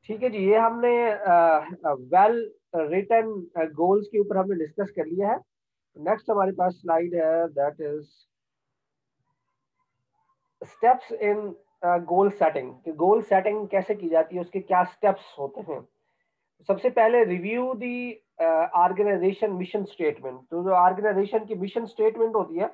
ठीक है जी, ये हमने वेल रिटन गोल्स के ऊपर हमने डिस्कस कर लिया है। नेक्स्ट हमारे पास स्लाइड है, that is steps in goal setting. कि गोल सेटिंग कैसे की जाती है, उसके क्या स्टेप्स होते हैं। सबसे पहले रिव्यू दी ऑर्गेनाइजेशन मिशन स्टेटमेंट। तो जो ऑर्गेनाइजेशन की मिशन स्टेटमेंट होती है,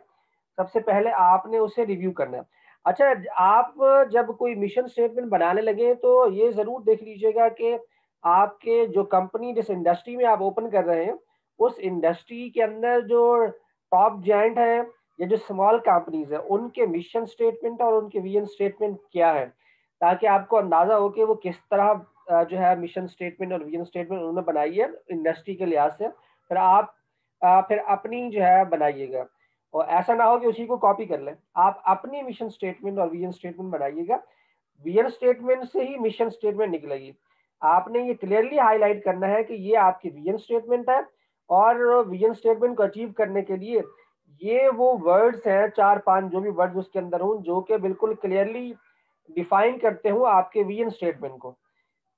सबसे पहले आपने उसे रिव्यू करना है। अच्छा, आप जब कोई मिशन स्टेटमेंट बनाने लगे तो ये जरूर देख लीजिएगा कि आपके जो कंपनी, जिस इंडस्ट्री में आप ओपन कर रहे हैं, उस इंडस्ट्री के अंदर जो टॉप जायंट है या जो स्मॉल कंपनीज है, उनके मिशन स्टेटमेंट और उनके विजन स्टेटमेंट क्या है, ताकि आपको अंदाजा हो कि वो किस तरह जो है मिशन स्टेटमेंट और विजन स्टेटमेंट उन्होंने बनाई है इंडस्ट्री के लिहाज से। फिर आप फिर अपनी जो है बनाइएगा, और ऐसा ना हो कि उसी को कॉपी कर लें। आप अपनी मिशन स्टेटमेंट और विजन स्टेटमेंट बनाइएगा। विजन स्टेटमेंट से ही मिशन स्टेटमेंट निकलेगी। आपने ये क्लियरली हाईलाइट करना है कि ये आपकी विजन स्टेटमेंट है, और विजन स्टेटमेंट को अचीव करने के लिए ये वो वर्ड्स हैं, चार पांच जो भी वर्ड्स उसके अंदर हों, जो कि बिल्कुल क्लियरली डिफाइन करते हो आपके विजन स्टेटमेंट को।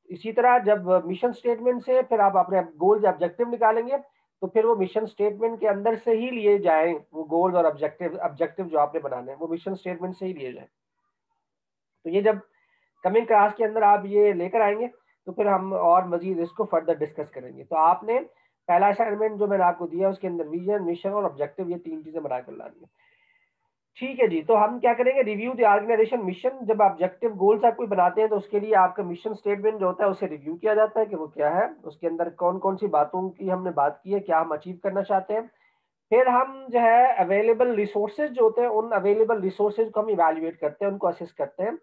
इसी तरह जब मिशन स्टेटमेंट से फिर आप अपने गोल्स ऑब्जेक्टिव निकालेंगे, तो फिर वो मिशन स्टेटमेंट के अंदर से ही लिए जाएं। वो गोल्स और ऑब्जेक्टिव ऑब्जेक्टिव जो आपने बनाने हैं, वो मिशन स्टेटमेंट से ही लिए जाएं। तो ये जब कमिंग क्लास के अंदर आप ये लेकर आएंगे, तो फिर हम और मजीद इसको फर्दर डिस्कस करेंगे। तो आपने पहला असाइनमेंट जो मैंने आपको दिया, उसके अंदर विजन, मिशन और ऑब्जेक्टिव, ये तीन चीजें बनाकर लानी है। ठीक है जी, तो हम क्या करेंगे, रिव्यू द ऑर्गेनाइजेशन मिशन। जब ऑब्जेक्टिव गोल्स आप कोई बनाते हैं, तो उसके लिए आपका मिशन स्टेटमेंट जो होता है, उसे रिव्यू किया जाता है कि वो क्या है, उसके अंदर कौन कौन सी बातों की हमने बात की है, क्या हम अचीव करना चाहते हैं। फिर हम जो है अवेलेबल रिसोर्सेज जो होते हैं, उन अवेलेबल रिसोर्सेज को हम इवेल्युएट करते हैं, उनको असेस करते हैं।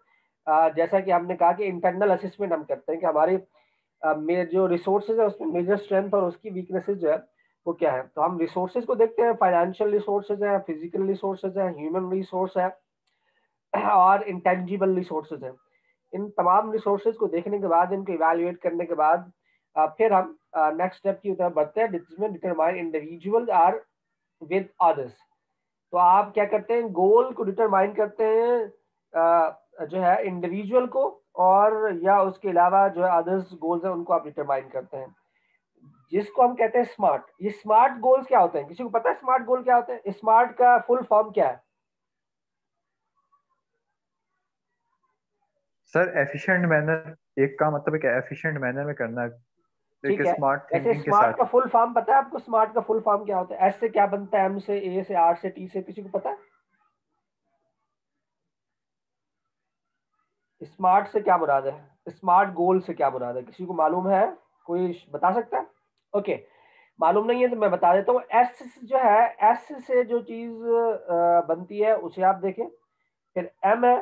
जैसा कि हमने कहा कि इंटरनल असेसमेंट हम करते हैं कि हमारे जो रिसोर्सेज है उसमें मेजर स्ट्रेंथ और उसकी वीकनेसेस जो है वो क्या है। तो हम रिसोर्सेज को देखते हैं, फाइनेंशियल रिसोर्सेज है, फिजिकल रिसोर्सेज है, ह्यूमन रिसोर्स है, और इंटेंजिबल रिसोर्सेज है। इन तमाम रिसोर्सेज को देखने के बाद, इनको इवेल्युएट करने के बाद, फिर हम नेक्स्ट स्टेप की तरफ बढ़ते हैं, जिसमें determine individual are with others. तो आप क्या करते हैं, गोल को डिटरमाइन करते हैं जो है इंडिविजुअल को, और या उसके अलावा जो है अदर्स गोल्स है उनको आप डिटरमाइन करते हैं, जिसको हम कहते हैं स्मार्ट। ये स्मार्ट गोल्स क्या होते हैं, किसी को पता है स्मार्ट गोल क्या होते हैं? स्मार्ट का फुल फॉर्म क्या है? सर एफिशिएंट मैनर, एक का मतलब है कि एफिशिएंट मैनर में करना है, एक ठीक है, स्मार्ट वैसे थिंकिंग के स्मार्ट साथ। का फुल फॉर्म पता है आपको? स्मार्ट का फुल फॉर्म क्या होता है? एस से क्या बनता है, एम से, ए से, आर से, टी से, किसी को पता है? स्मार्ट से क्या मुराद है, स्मार्ट गोल से क्या मुराद है, किसी को मालूम है? कोई बता सकता है? ओके, मालूम नहीं है तो मैं बता देता हूँ। एस जो है, एस से जो चीज बनती है उसे आप देखें। फिर एम है,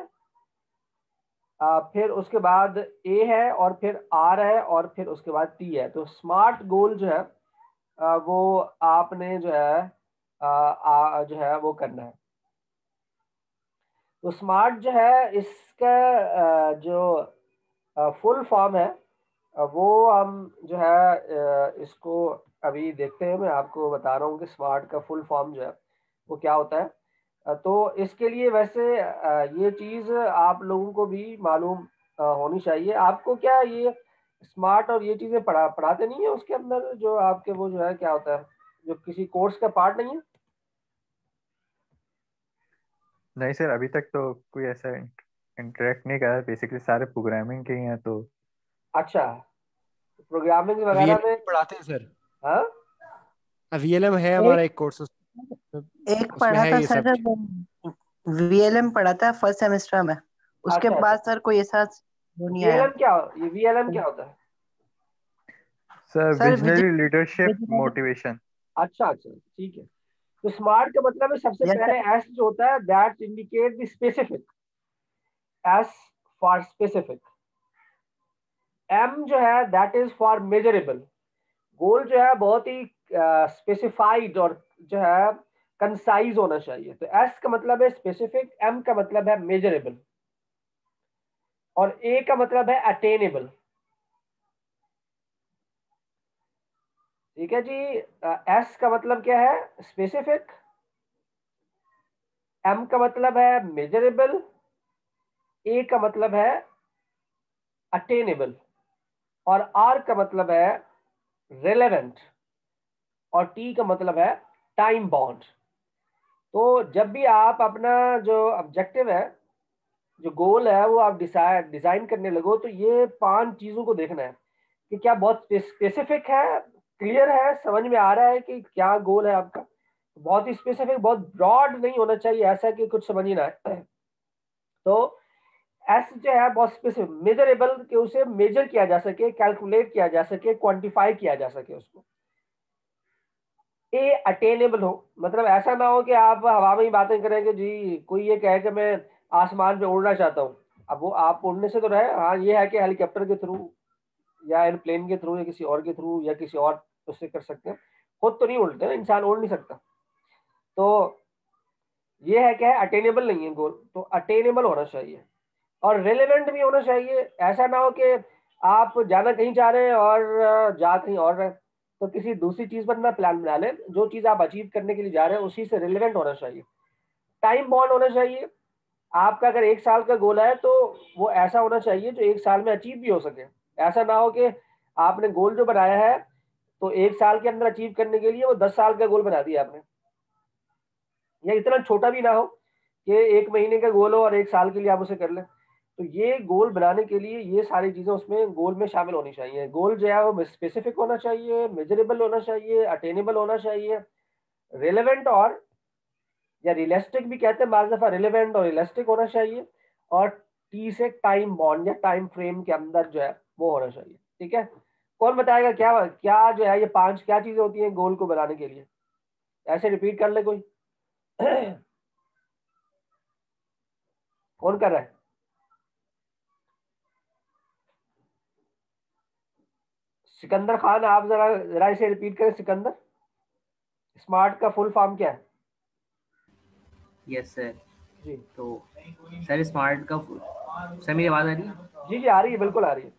फिर उसके बाद ए है, और फिर आर है, और फिर उसके बाद टी है। तो स्मार्ट गोल जो है वो आपने जो है जो है वो करना है। तो स्मार्ट जो है इसका जो फुल फॉर्म है, वो हम जो है इसको अभी देखते हैं। मैं आपको बता रहा हूँ कि स्मार्ट का फुल फॉर्म जो है वो क्या होता है। तो इसके लिए वैसे ये चीज़ आप लोगों को भी मालूम होनी चाहिए। आपको क्या ये स्मार्ट और ये चीज़ें पढ़ाते नहीं है उसके अंदर, जो आपके वो जो है क्या होता है, जो किसी कोर्स का पार्ट नहीं है? नहीं सर, अभी तक तो कोई ऐसा इंटरेक्ट नहीं करा, बेसिकली सारे प्रोग्रामिंग के ही हैं तो। अच्छा, प्रोग्रामिंग वगैरह वीएलएम में। भी पढ़ाते हैं सर। हाँ, वीएलएम है एक हमारा एक कोर्स, एक उसमें पढ़ा है था ये सब सर, चीज। वीएलएम पढ़ा था फर्स्ट सेमेस्टर में। उसके अच्छा अच्छा। बाद सर कोई ऐसा वो नहीं आया। वीएलएम क्या, ये वीएलएम क्या होता है? Sir sir visionary leadership visionary motivation. अच्छा अच्छा, ठीक है। तो स्मार्ट का मतलब है, सबसे यस पहले सर। एस जो होता है, that indicate the specific, S for specific. M जो है that is for measurable. Goal जो है बहुत ही स्पेसिफाइड और जो है कंसाइज होना चाहिए। तो एस का मतलब है स्पेसिफिक, एम का मतलब है मेजरेबल, और ए का मतलब है अटेनेबल। ठीक है जी। एस का मतलब क्या है, स्पेसिफिक। एम का मतलब है मेजरेबल। ए का मतलब है अटेनेबल। और R का मतलब है रेलेवेंट और T का मतलब है टाइम बाउंड। तो जब भी आप अपना जो ऑब्जेक्टिव है, जो गोल है, वो आप डिजाइन करने लगो तो ये 5 चीजों को देखना है कि क्या बहुत स्पेसिफिक है, क्लियर है, समझ में आ रहा है कि क्या गोल है आपका। बहुत ही स्पेसिफिक, बहुत ब्रॉड नहीं होना चाहिए ऐसा कि कुछ समझ ही ना आए। तो एस जो है बहुत स्पेसिफिक, मेजरेबल, कि उसे मेजर किया जा सके, कैलकुलेट किया जा सके, क्वांटिफाई किया जा सके उसको। ए अटेनेबल हो, मतलब ऐसा ना हो कि आप हवा में ही बातें करें कि जी कोई ये कहे कि मैं आसमान पे उड़ना चाहता हूँ। अब वो आप उड़ने से तो रहे, हाँ ये है कि हेलीकॉप्टर के थ्रू या एयरप्लेन के थ्रू या किसी और के थ्रू या किसी और उससे कर सकते हैं, खुद तो नहीं उड़ते ना, इंसान उड़ नहीं सकता। तो ये है क्या है, अटेनेबल नहीं है गोल, तो अटेनेबल होना चाहिए और रेलेवेंट भी होना चाहिए। ऐसा ना हो कि आप जाना कहीं चाह रहे हैं और जा कहीं और रहे, तो किसी दूसरी चीज पर ना प्लान बना लें, जो चीज आप अचीव करने के लिए जा रहे हैं उसी से रिलेवेंट होना चाहिए। टाइम बाउंड होना चाहिए। आपका अगर 1 साल का गोल है तो वो ऐसा होना चाहिए जो 1 साल में अचीव भी हो सके। ऐसा ना हो कि आपने गोल जो बनाया है तो 1 साल के अंदर अचीव करने के लिए वो 10 साल का गोल बना दिया आपने, या इतना छोटा भी ना हो कि 1 महीने का गोल हो और 1 साल के लिए आप उसे कर लें। तो ये गोल बनाने के लिए ये सारी चीजें उसमें गोल में शामिल होनी चाहिए। गोल जो है वो स्पेसिफिक होना चाहिए, मेजरेबल होना चाहिए, अटेनेबल होना चाहिए, रिलेवेंट और या रियलिस्टिक भी कहते हैं बार दफा, रिलेवेंट और रियलिस्टिक होना चाहिए, और टी से टाइम बॉन्ड या टाइम फ्रेम के अंदर जो है वो होना चाहिए। ठीक है, कौन बताएगा क्या क्या जो है ये 5 क्या चीजें होती हैं गोल को बनाने के लिए? ऐसे रिपीट कर ले कोई। कौन कर रहा है? सिकंदर खान, आप जरा जरा इसे रिपीट करें। सिकंदर, स्मार्ट का फुल फॉर्म क्या है? Yes sir. जी तो सर स्मार्ट का सर मेरी आवाज़ आ रही है? जी जी आ रही है, बिल्कुल आ रही है।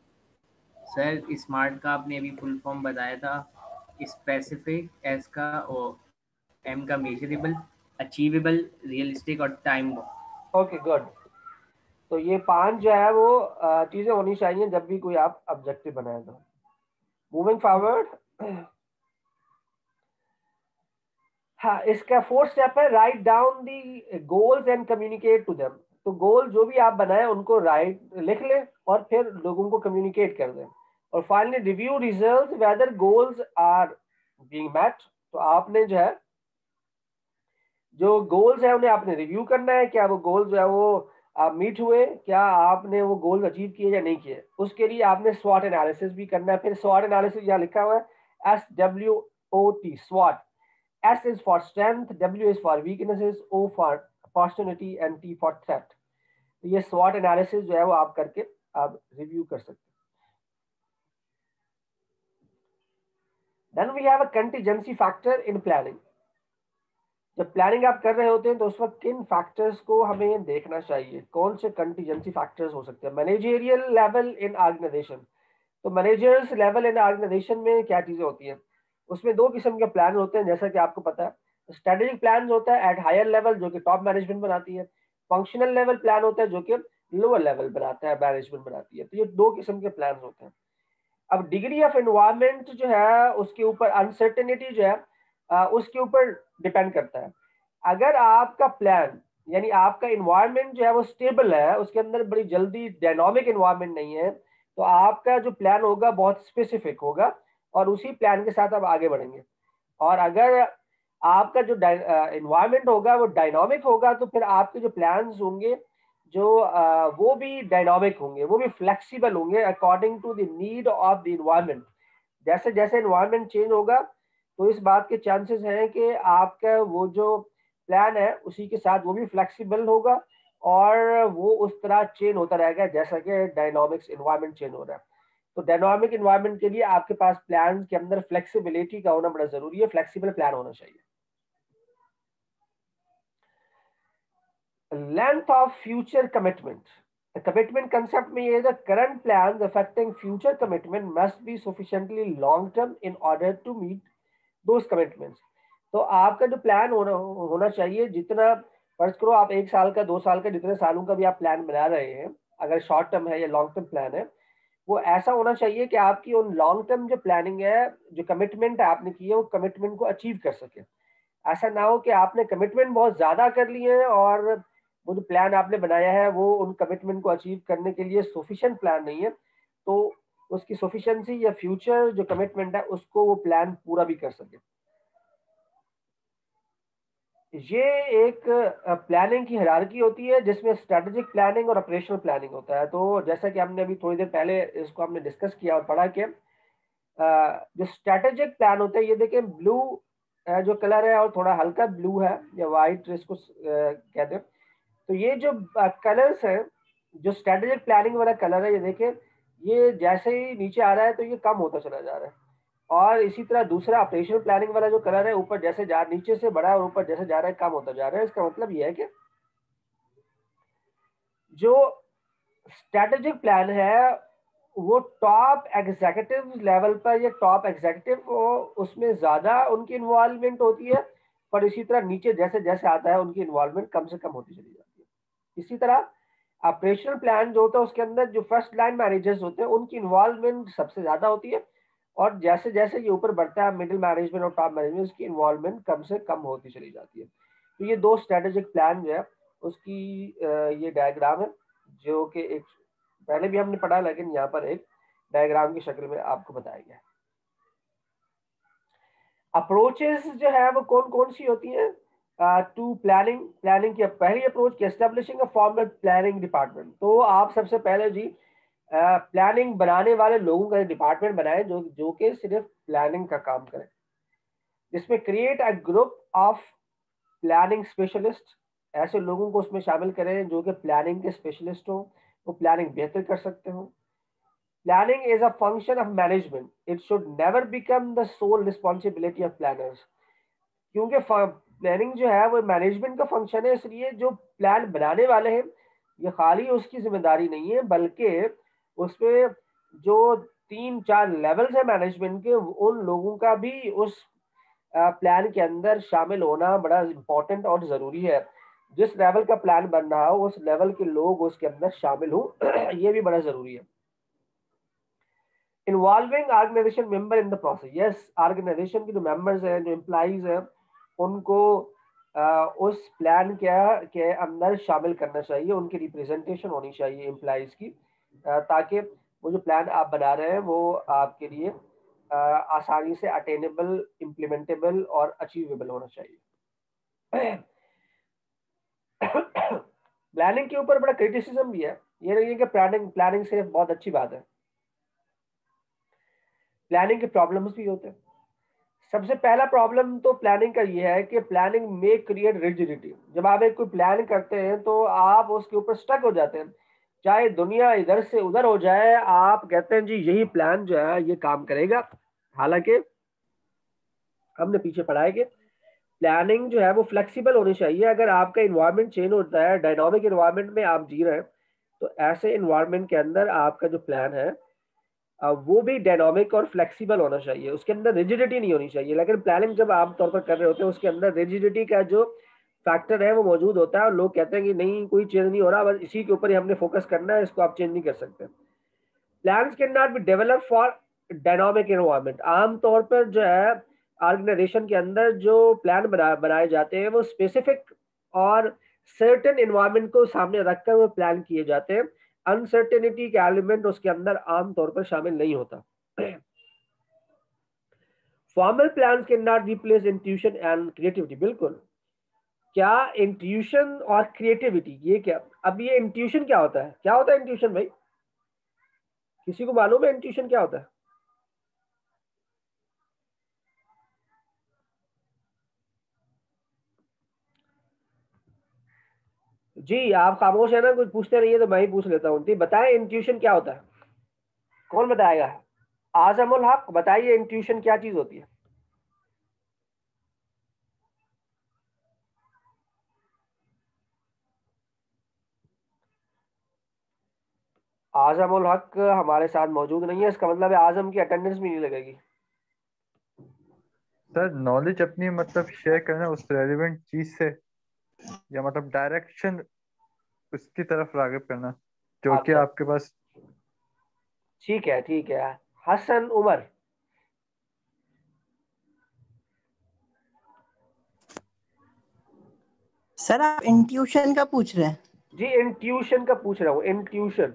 सर स्मार्ट का आपने अभी फुल फॉर्म बताया था, स्पेसिफिक, एस का और एम का मेजरेबल, अचीवेबल, रियलिस्टिक और टाइम। Okay good. तो ये 5 जो है वो चीजें होनी चाहिए जब भी कोई आप ऑब्जेक्टिव बनाए। तो मूविंग फॉरवर्ड, हाँ, इसका 4th स्टेप है write down the goals and communicate to them. तो गोल जो भी आप बनाए उनको लिख लें और फिर लोगों को कम्युनिकेट कर दें। और finally review result whether goals are being met. तो आपने जो है जो गोल्स है उन्हें आपने रिव्यू करना है, क्या वो गोल्स जो है वो मीट हुए, क्या आपने वो गोल्स अचीव किए या नहीं किए। उसके लिए आपने स्वॉट एनालिसिस भी करना है। फिर स्वॉट एनालिसिस यहाँ लिखा हुआ है SWOT, स्वॉट। S is for strength, W is for weaknesses, O for opportunity and T for threat। तो ये SWOT एनालिसिस जो है वो आप करके आप रिव्यू कर सकते हैं। Then we have a contingency factor in planning। जब प्लानिंग आप कर रहे होते हैं तो उस वक्त किन फैक्टर्स को हमें देखना चाहिए, कौन से कंटीजेंसी फैक्टर्स हो सकते हैं? Managerial level in organisation. तो मैनेजर्स लेवल इन ऑर्गेनाइजेशन में क्या चीजें होती हैं? उसमें 2 किस्म के प्लान होते हैं जैसा कि आपको पता है। स्ट्रेटेजिक प्लान होता है एट हायर लेवल जो कि टॉप मैनेजमेंट बनाती है। फंक्शनल लेवल प्लान होता है जो कि लोअर लेवल बनाता है, मैनेजमेंट बनाती है। तो ये 2 किस्म के प्लान होते हैं। अब डिग्री ऑफ एनवायरमेंट जो है उसके ऊपर, अनसर्टेनिटी जो है उसके ऊपर डिपेंड करता है। अगर आपका प्लान यानी आपका एनवायरमेंट जो है वो स्टेबल है, उसके अंदर बड़ी जल्दी डायनामिक एनवायरमेंट नहीं है, तो आपका जो प्लान होगा बहुत स्पेसिफिक होगा और उसी प्लान के साथ आप आगे बढ़ेंगे। और अगर आपका जो एनवायरमेंट होगा वो डायनामिक होगा तो फिर आपके जो प्लान्स होंगे जो वो भी डायनामिक होंगे, वो भी फ्लेक्सिबल होंगे according to the need of the environment. जैसे जैसे एनवायरमेंट चेंज होगा तो इस बात के चांसेस हैं कि आपका वो जो प्लान है उसी के साथ वो भी फ्लेक्सिबल होगा और वो उस तरह चेंज होता रहेगा जैसा कि डायनामिक्स एनवायरमेंट चेंज हो रहा है। तो डायनामिक एनवायरमेंट के लिए आपके पास प्लान के अंदर फ्लेक्सिबिलिटी का होना बड़ा जरूरी है, फ्लेक्सिबल प्लान होना चाहिए। Length of future commitment. Commitment concept में ये है current plans affecting future commitment must be sufficiently long term in order to meet those commitments. तो आपका जो प्लान होना चाहिए, जितना फर्ज करो आप 1 साल का 2 साल का जितने सालों का भी आप प्लान बना रहे हैं, अगर शॉर्ट टर्म है या लॉन्ग टर्म प्लान है, वो ऐसा होना चाहिए कि आपकी उन लॉन्ग टर्म जो प्लानिंग है, जो कमिटमेंट आपने की है, वो कमिटमेंट को अचीव कर सके। ऐसा ना हो कि आपने कमिटमेंट बहुत ज्यादा कर ली है और वो जो प्लान आपने बनाया है वो उन कमिटमेंट को अचीव करने के लिए सफिशिएंट प्लान नहीं है, तो उसकी सफिशिएंसी या फ्यूचर जो कमिटमेंट है उसको वो प्लान पूरा भी कर सके। ये एक प्लानिंग की हायरार्की होती है जिसमें स्ट्रेटेजिक प्लानिंग और ऑपरेशनल प्लानिंग होता है। तो जैसा कि हमने अभी थोड़ी देर पहले इसको हमने डिस्कस किया और पढ़ा कि जो स्ट्रेटेजिक प्लान होते हैं, ये देखें ब्लू जो कलर है और थोड़ा हल्का ब्लू है या वाइट इसको कहते हैं। तो ये जो कलर्स हैं, जो स्ट्रेटेजिक प्लानिंग वाला कलर है, ये देखें ये जैसे ही नीचे आ रहा है तो ये कम होता चला जा रहा है। और इसी तरह दूसरा ऑपरेशनल प्लानिंग वाला जो कलर है, ऊपर जैसे जा नीचे से बड़ा और ऊपर जैसे जा रहा है कम होता जा रहा है। इसका मतलब ये है कि जो स्ट्रेटेजिक प्लान है वो टॉप एग्जीक्यूटिव लेवल पर या टॉप एग्जीक्यूटिव उसमें ज्यादा उनकी इन्वॉल्वमेंट होती है, पर इसी तरह नीचे जैसे जैसे आता है उनकी इन्वॉल्वमेंट कम से कम होती चली जाती है। इसी तरह ऑपरेशनल प्लान जो होता है उसके अंदर जो फर्स्ट लाइन मैनेजर्स होते हैं उनकी इन्वॉल्वमेंट सबसे ज्यादा होती है, और जैसे जैसे ये ऊपर बढ़ता है मिडिल मैनेजमेंट और टॉप मैनेजमेंट की इन्वॉल्वमेंट कम से कम होती चली जाती है। तो ये दो स्ट्रेटेजिक प्लान जो है उसकी ये डायग्राम है जो कि एक पहले भी हमने पढ़ा, लेकिन यहाँ पर एक डायग्राम की शक्ल में आपको बताया गया है। अप्रोचेस जो है वो कौन कौन सी होती हैं टू प्लानिंग। प्लानिंग की पहली अप्रोच की establishing a formal planning department. तो आप सबसे पहले जी प्लानिंग बनाने वाले लोगों का डिपार्टमेंट बनाए जो जो कि सिर्फ प्लानिंग का काम करे, जिसमें create a group of planning specialist. ऐसे लोगों को उसमें शामिल करें जो कि प्लानिंग के स्पेशलिस्ट हो, वो प्लानिंग बेहतर कर सकते हो। Planning is a function of management, it should never become the sole responsibility of planners. क्योंकि प्लानिंग जो है वो मैनेजमेंट का फंक्शन है, इसलिए जो प्लान बनाने वाले हैं ये खाली उसकी जिम्मेदारी नहीं है, बल्कि उसमें जो 3-4 लेवल्स है मैनेजमेंट के, उन लोगों का भी उस प्लान के अंदर शामिल होना बड़ा इंपॉर्टेंट और जरूरी है। जिस लेवल का प्लान बन रहा हो उस लेवल के लोग उसके अंदर शामिल हो ये भी बड़ा जरूरी है। Involving organisation member in the process. Yes, organisation के जो मेंबर्स हैं, जो एम्प्लॉइज हैं, उनको उस प्लान के अंदर शामिल करना चाहिए, उनकी रिप्रेजेंटेशन होनी चाहिए एम्प्लॉइज की, ताकि वो जो प्लान आप बना रहे हैं वो आपके लिए आसानी से अटेनेबल, इम्प्लीमेंटेबल और अचीवेबल होना चाहिए। प्लानिंग के ऊपर बड़ा क्रिटिसिज्म भी है, ये नहीं है कि प्लानिंग प्लानिंग सिर्फ बहुत अच्छी बात है, प्लानिंग के प्रॉब्लम्स भी होते हैं। सबसे पहला प्रॉब्लम तो प्लानिंग का ये है कि प्लानिंग में क्रिएट रिजिडिटी। जब आप एक कोई प्लान करते हैं तो आप उसके ऊपर स्टक हो जाते हैं, चाहे दुनिया इधर से उधर हो जाए, आप कहते हैं जी यही प्लान जो है ये काम करेगा। हालांकि हमने पीछे पढ़ा है कि प्लानिंग जो है वो फ्लेक्सिबल होनी चाहिए। अगर आपका इन्वायरमेंट चेंज होता है, डायनामिक इन्वायरमेंट में आप जी रहे हैं, तो ऐसे इन्वायरमेंट के अंदर आपका जो प्लान है वो भी डायनामिक और फ्लेक्सिबल होना चाहिए, उसके अंदर रिजिडिटी नहीं होनी चाहिए। लेकिन प्लानिंग जब आमतौर पर कर रहे होते हैं उसके अंदर रिजिडिटी का जो फैक्टर है वो मौजूद होता है, और लोग कहते हैं कि नहीं कोई चेंज नहीं हो रहा, बस इसी के ऊपर ही हमने फोकस करना है, इसको आप चेंज नहीं कर सकते। Plans can not be develop for dynamic environment. आमतौर पर जो है ऑर्गेनाइजेशन के अंदर जो प्लान बनाए जाते हैं वो स्पेसिफिक और सर्टेन एनवायरनमेंट को सामने रखकर वो प्लान किए जाते हैं। अनसर्टेनिटी का एलिमेंट उसके अंदर आमतौर पर शामिल नहीं होता। Formal plans can not replace intuition and creativity. बिल्कुल, क्या इंट्यूशन और क्रिएटिविटी ये क्या, अब ये इंट्यूशन क्या होता है, क्या होता है इंट्यूशन भाई, किसी को मालूम है इंट्यूशन क्या होता है? जी आप खामोश है ना, कुछ पूछते नहीं है तो मैं ही पूछ लेता हूँ। ठीक, बताएं इंट्यूशन क्या होता है, कौन बताएगा? आजम उल हक बताइए, इंट्यूशन क्या चीज होती है? आजम उल हक हमारे साथ मौजूद नहीं है, इसका मतलब है आजम की अटेंडेंस भी नहीं लगेगी। सर नॉलेज अपनी मतलब शेयर करना उस रेलिवेंट चीज से, या मतलब डायरेक्शन उसकी तरफ राग़िब करना जो कि अच्छा, आपके पास। ठीक है ठीक है। हसन उमर। सर आप इंट्यूशन का पूछ रहे हैं? जी इंट्यूशन का पूछ रहा हूँ, इंट्यूशन।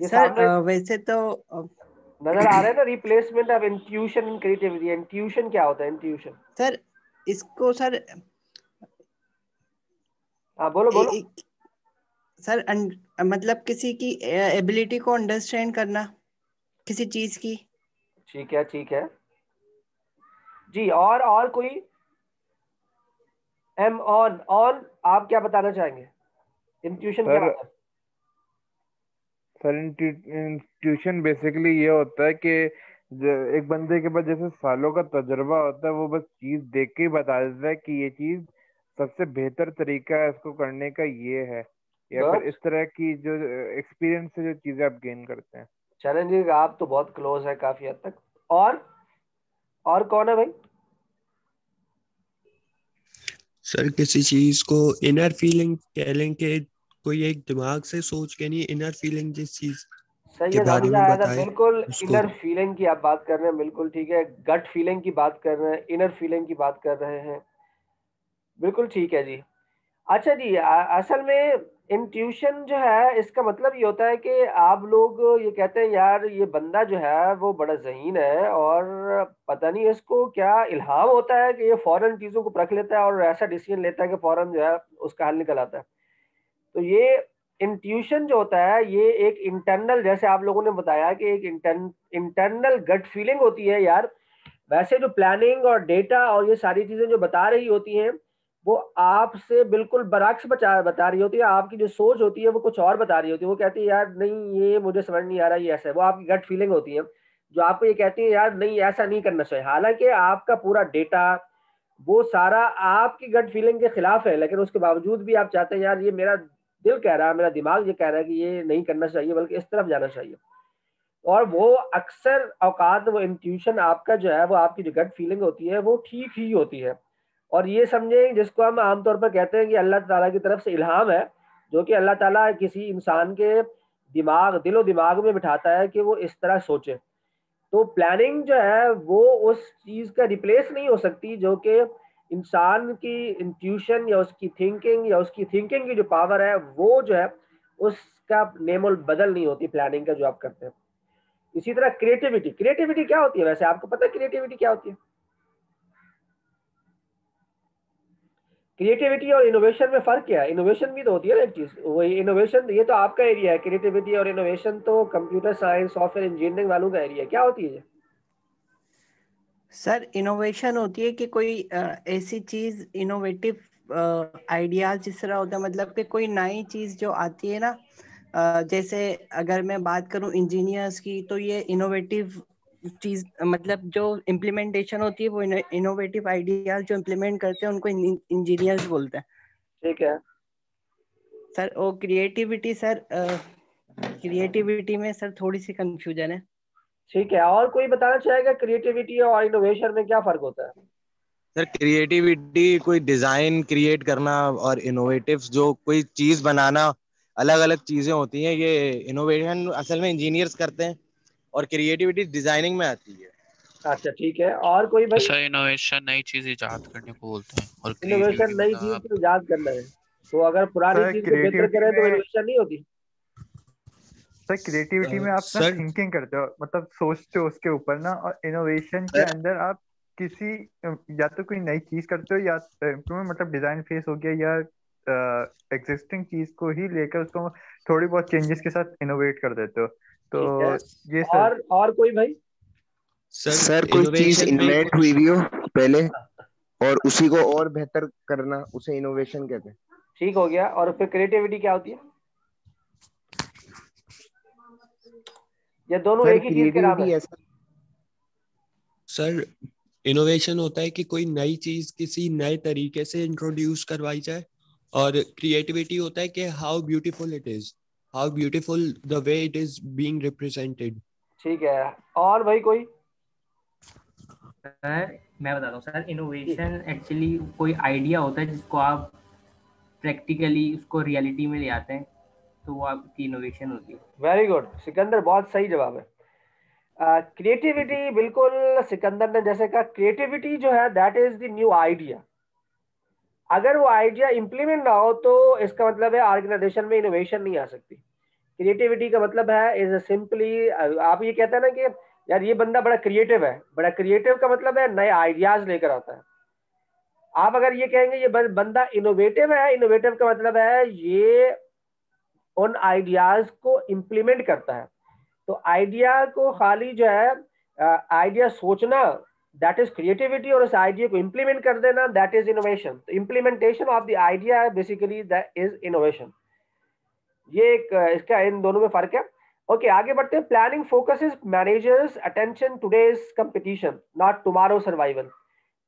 ये सर सामने वैसे तो नजर आ रहा है ना, replacement of intuition in creativity. Intuition क्या होता है, इंट्यूशन? सर इसको सर हाँ बोलो ए, बोलो। ए, सर मतलब किसी की एबिलिटी को अंडरस्टैंड करना किसी चीज की। ठीक है ठीक है जी। और कोई? एम ऑन ऑन, आप क्या बताना चाहेंगे? इंट्यूशन क्या सर होता है? सर इंट्यूशन बेसिकली ये होता है कि एक बंदे के पास जैसे सालों का तजुर्बा होता है, वो बस चीज देख के ही बता देता है कि ये चीज सबसे बेहतर तरीका है इसको करने का ये है, या फिर गुड। इस तरह की जो एक्सपीरियंस से जो चीजें आप गेन करते हैं। चैलेंजिंग, आप तो बहुत क्लोज है काफी हद तक। और कौन है भाई? सर किसी चीज को इनर फीलिंग कह लें कि कोई एक दिमाग से सोच के नहीं, इनर फीलिंग जिस चीज के सैयद बारे हमजा में हैदर, बताए बिल्कुल उसको। इनर फीलिंग की आप बात कर रहे हैं, बिल्कुल ठीक है। गट फीलिंग की बात कर रहे हैं, इनर फीलिंग की बात कर रहे हैं, बिल्कुल ठीक है जी। अच्छा जी, असल में इंट्यूशन जो है इसका मतलब ये होता है कि आप लोग ये कहते हैं यार ये बंदा जो है वो बड़ा ज़हीन है, और पता नहीं इसको क्या इल्हाम होता है कि ये फौरन चीज़ों को परख लेता है और ऐसा डिसीजन लेता है कि फौरन जो है उसका हल निकल आता है। तो ये इंट्यूशन जो होता है ये एक इंटरनल, जैसे आप लोगों ने बताया कि एक इंटरनल गट फीलिंग होती है यार। वैसे जो प्लानिंग और डेटा और ये सारी चीजें जो बता रही होती हैं वो आपसे बिल्कुल बरअक्स बता रही होती है। आपकी जो सोच होती है वो कुछ और बता रही होती है। वो कहती है यार नहीं ये मुझे समझ नहीं आ रहा, ये ऐसा है। वो आपकी गट फीलिंग होती है जो आपको ये कहती है यार नहीं ऐसा नहीं करना चाहिए। हालांकि आपका पूरा डेटा वो सारा आपकी गट फीलिंग के खिलाफ है, लेकिन उसके बावजूद भी आप चाहते हैं यार ये मेरा दिल कह रहा है, मेरा दिमाग ये कह रहा है कि ये नहीं करना चाहिए बल्कि इस तरफ जाना चाहिए। और वो अक्सर औकात वो इंट्यूशन आपका जो है वो आपकी जो गट फीलिंग होती है वो ठीक ही होती है। और ये समझें जिसको हम आमतौर पर कहते हैं कि अल्लाह ताला की तरफ से इल्हाम है, जो कि अल्लाह ताला किसी इंसान के दिलो दिमाग में बिठाता है कि वो इस तरह सोचे। तो प्लानिंग जो है वो उस चीज़ का रिप्लेस नहीं हो सकती जो कि इंसान की इंट्यूशन या उसकी थिंकिंग की जो पावर है वो जो है उसका नेमोल बदल नहीं होती प्लानिंग का जो आप करते हैं। इसी तरह क्रिएटिविटी, क्रिएटिविटी क्या होती है वैसे आपको पता है क्रिएटिविटी क्या होती है? क्रिएटिविटी और इनोवेशन में फर्क क्या है? इनोवेशन भी तो होती है ना एक चीज, वही इनोवेशन, ये तो आपका एरिया है। क्रिएटिविटी और इनोवेशन तो कंप्यूटर साइंस सॉफ्टवेयर इंजीनियरिंग वालों का एरिया है। क्या होती है ये? सर इनोवेशन होती है कि कोई ऐसी चीज इनोवेटिव आइडियाज जिस तरह होता है, मतलब कि कोई नई चीज जो आती है ना, जैसे अगर मैं बात करूं इंजीनियर्स की, तो ये इनोवेटिव चीज मतलब जो इम्प्लीमेंटेशन होती है वो इनोवेटिव आइडियाज जो इम्प्लीमेंट करते हैं उनको इंजीनियर्स बोलते हैं। ठीक है सर वो क्रिएटिविटी सर क्रिएटिविटी में सर थोड़ी सी कंफ्यूजन है। ठीक है। और कोई बताना चाहेगा क्रिएटिविटी और इनोवेशन में क्या फर्क होता है? सर क्रिएटिविटी कोई डिजाइन क्रिएट करना और इनोवेटिव जो कोई चीज बनाना अलग अलग चीजें होती हैं। ये इनोवेशन असल में इंजीनियर्स करते हैं और क्रिएटिविटी डिजाइनिंग में आती है। अच्छा ठीक है। और कोई भाई? सर इनोवेशन नई चीज इजाद करने को बोलते हैं और इनोवेशन क्रिएटिविटी नई मतलब चीज आप। को इजाद करना है, तो अगर पुरानी सर चीज को बेहतर क्रिएटिविटी करें तो में इनोवेशन नहीं होती? सर क्रिएटिविटी में आप ना सर थिंकिंग करते हो, मतलब सोचते हो उसके ऊपर ना, और इनोवेशन के सर अंदर आप किसी या तो कोई नई चीज करते हो या इम्प्रूवमेंट, मतलब डिजाइन फेस हो गया, या एग्जिस्टिंग चीज को ही लेकर उसको थोड़ी बहुत चेंजेस के साथ इनोवेट कर देते हो। तो ठीक है। ये सर। और कोई भाई? सर सर कोई चीज इनोवेशन में इन्वेंट कुछ। हुई भी हो पहले और उसी को और बेहतर करना, उसे इनोवेशन कहते हैं। ठीक हो गया। और फिर क्रिएटिविटी क्या होती है? ये दोनों सर एक ही चीज के नाम है? क्रिएटिविटी ऐसा सर इनोवेशन होता है कि कोई नई चीज किसी नए तरीके से इंट्रोड्यूस करवाई जाए, और क्रिएटिविटी होता है कि how beautiful it is, how beautiful the way it is being represented. ठीक है। और भाई कोई? सर मैं बताता हूँ सर, जी इनोवेशन एक्चुअली कोई आइडिया होता है जिसको आप प्रैक्टिकली उसको रियलिटी में ले आते हैं। तो वो आपकी इनोवेशन होती है। वेरी गुड सिकंदर, बहुत सही जवाब है। क्रिएटिविटी, बिल्कुल सिकंदर ने जैसे कहा, क्रिएटिविटी जो है that is the new idea. अगर वो आइडिया इंप्लीमेंट ना हो तो इसका मतलब है ऑर्गेनाइजेशन में इनोवेशन नहीं आ सकती। क्रिएटिविटी का मतलब है इज सिंपली, आप ये कहते हैं ना कि यार ये बंदा बड़ा क्रिएटिव है, बड़ा क्रिएटिव का मतलब है नए आइडियाज लेकर आता है। आप अगर ये कहेंगे ये बंदा इनोवेटिव है, इनोवेटिव का मतलब है ये उन आइडियाज को इंप्लीमेंट करता है। तो आइडिया को खाली जो है आइडिया सोचना दैट इज क्रिएटिविटी, और उस आइडिया को इंप्लीमेंट कर देना दैट इज इनोवेशन। तो implementation of the idea basically that is innovation. ये एक इसका इन दोनों में फर्क है। ओके, आगे बढ़ते हैं। Planning focuses managers attention today's competition not tomorrow survival.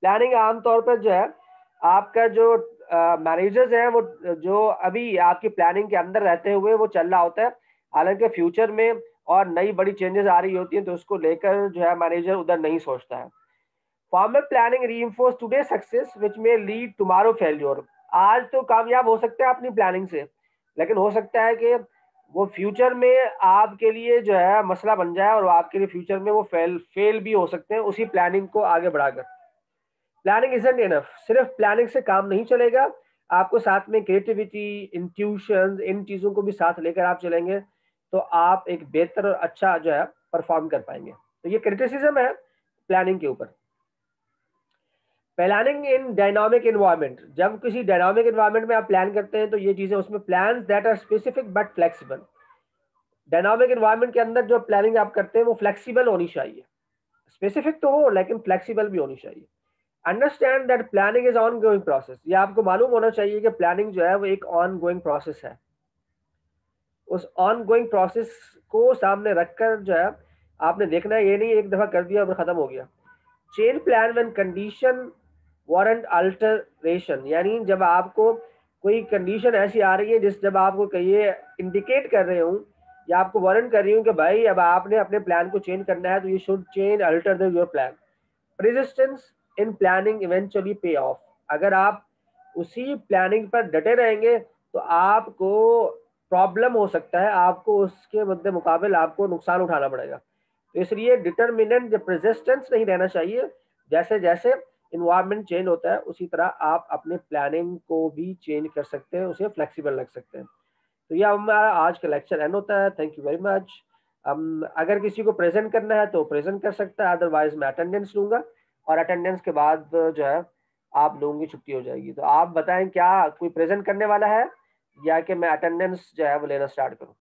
Planning आमतौर पर जो है आपका जो मैनेजर्स हैं वो जो अभी आपकी प्लानिंग के अंदर रहते हुए वो चल रहा होता है, हालांकि फ्यूचर में और नई बड़ी चेंजेस आ रही होती हैं तो उसको लेकर जो है मैनेजर उधर नहीं सोचता है। Formal planning reinforce today success which may lead tomorrow failure. आज तो कामयाब हो सकते हैं अपनी प्लानिंग से, लेकिन हो सकता है कि वो फ्यूचर में आपके लिए जो है मसला बन जाए और आपके लिए फ्यूचर में वो फेल भी हो सकते हैं उसी प्लानिंग को आगे बढ़ाकर। प्लानिंग इजंट इनफ, सिर्फ प्लानिंग से काम नहीं चलेगा, आपको साथ में क्रिएटिविटी, इंट्यूशन, इन चीजों को भी साथ लेकर आप चलेंगे तो आप एक बेहतर और अच्छा जो है परफॉर्म कर पाएंगे। तो ये क्रिटिसिज्म है प्लानिंग के ऊपर। प्लानिंग इन डायनामिक एनवायरनमेंट, जब किसी डायनामिक एनवायरनमेंट में आप प्लान करते हैं तो ये चीजें उसमें plans that are specific but flexible. Dynamic environment के अंदर जो प्लानिंग आप करते हैं वो फ्लेक्सिबल होनी चाहिए, स्पेसिफिक तो हो लेकिन फ्लेक्सिबल भी होनी चाहिए। Understand that planning is on going process, ये आपको मालूम होना चाहिए कि प्लानिंग जो है वो एक ऑन गोइंग प्रोसेस है। उस ऑन गोइंग प्रोसेस को सामने रखकर जो है आपने देखना है, ये नहीं एक दफा कर दिया और खत्म हो गया। Change plan when condition warrant alteration, यानी जब आपको कोई कंडीशन ऐसी आ रही है जिस जब आपको कहिए इंडिकेट कर रहे हूँ या आपको वारंट कर रही हूँ कि भाई अब आपने अपने प्लान को चेंज करना है तो you should change alter the your plan. Resistance in planning eventually पे ऑफ, अगर आप उसी प्लानिंग पर डटे रहेंगे तो आपको प्रॉब्लम हो सकता है, आपको उसके मद्दे मुकाबिल आपको नुकसान उठाना पड़ेगा। तो इसलिए डिटर्मिनेंट जब रेजिस्टेंस नहीं रहना चाहिए, जैसे जैसे इन्वायरमेंट चेंज होता है उसी तरह आप अपने प्लानिंग को भी चेंज कर सकते हैं, उसे फ्लेक्सिबल रख सकते हैं। तो यह हमारा आज का लेक्चर एंड होता है। Thank you very much. अगर किसी को प्रेजेंट करना है तो प्रेजेंट कर सकता है, अदरवाइज मैं अटेंडेंस लूंगा और अटेंडेंस के बाद जो है आप लोगों की छुट्टी हो जाएगी। तो आप बताएं क्या कोई प्रेजेंट करने वाला है या कि मैं अटेंडेंस जो है वो लेना स्टार्ट करूं?